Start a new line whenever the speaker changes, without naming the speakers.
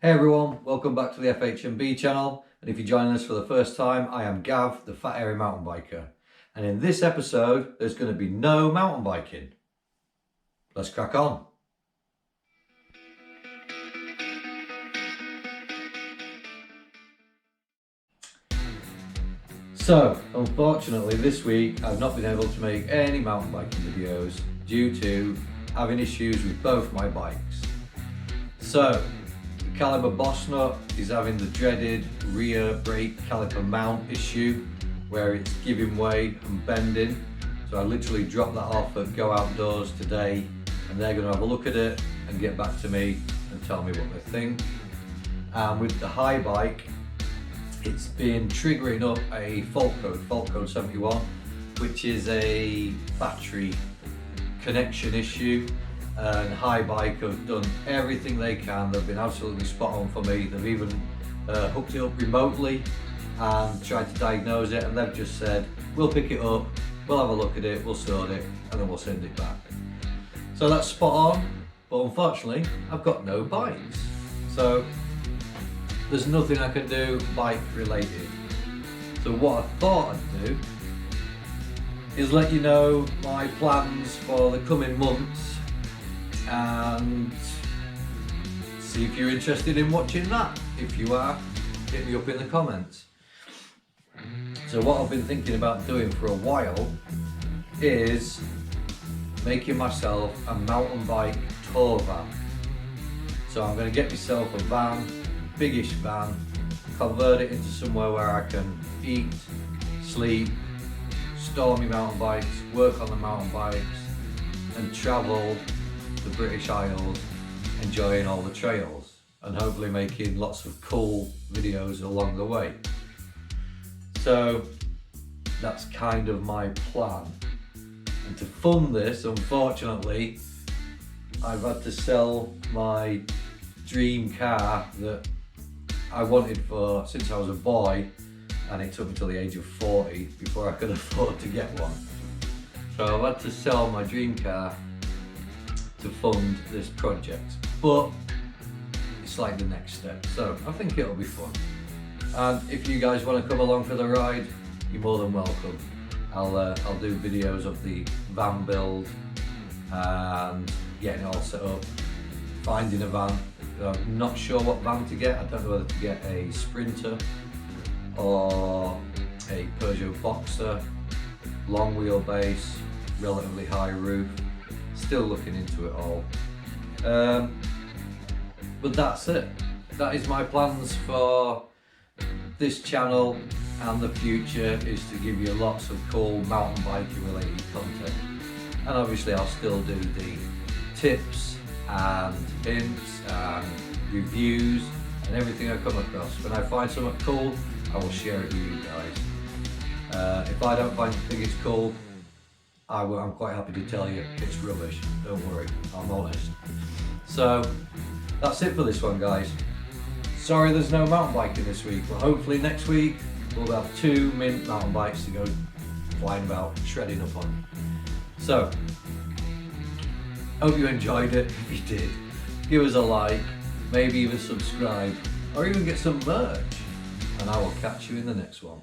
Hey everyone, welcome back to the FHMB channel, and if you're joining us for the first time, I am Gav, the Fat Airy Mountain Biker, and in this episode there's going to be no mountain biking. Let's crack on. So, unfortunately this week I've not been able to make any mountain biking videos due to having issues with both my bikes. So, Caliper boss nut is having the dreaded rear brake caliper mount issue where it's giving way and bending. So I literally dropped that off at Go Outdoors today and they're going to have a look at it and get back to me and tell me what they think. And with the Hibike, it's been triggering up a fault code 71, which is a battery connection issue. And Hibike have done everything they can. They've been absolutely spot on for me. They've even hooked it up remotely and tried to diagnose it, and they've just said, we'll pick it up, we'll have a look at it, we'll sort it, and then we'll send it back. So that's spot on, but unfortunately I've got no bikes. So there's nothing I can do bike related. So what I thought I'd do is let you know my plans for the coming months and see if you're interested in watching that. If you are, hit me up in the comments. So what I've been thinking about doing for a while is making myself a mountain bike tour van. So I'm going to get myself a van, biggish van, convert it into somewhere where I can eat, sleep, store my mountain bikes, work on the mountain bikes and travel the British Isles, enjoying all the trails and hopefully making lots of cool videos along the way. So that's kind of my plan. And to fund this, unfortunately, I've had to sell my dream car that I wanted for since I was a boy, and it took me till the age of 40 before I could afford to get one. So I've had to sell my dream car to fund this project, but it's like the next step, so I think it'll be fun. And if you guys want to come along for the ride, you're more than welcome. I'll do videos of the van build and getting it all set up, finding a van. I'm not sure what van to get. I don't know whether to get a Sprinter or a Peugeot Boxer, long wheelbase, relatively high roof. Still looking into it all, but that's it. That is my plans for this channel, and the future is to give you lots of cool mountain biking related content. And obviously I'll still do the tips and hints and reviews and everything I come across. When I find something cool, I will share it with you guys. If I don't think it's cool, I'm quite happy to tell you it's rubbish. Don't worry, I'm honest. So that's it for this one, guys. Sorry there's no mountain biking this week, but hopefully next week we'll have 2 mint mountain bikes to go flying about, shredding up on. So, hope you enjoyed it. If you did, give us a like, maybe even subscribe, or even get some merch, and I will catch you in the next one.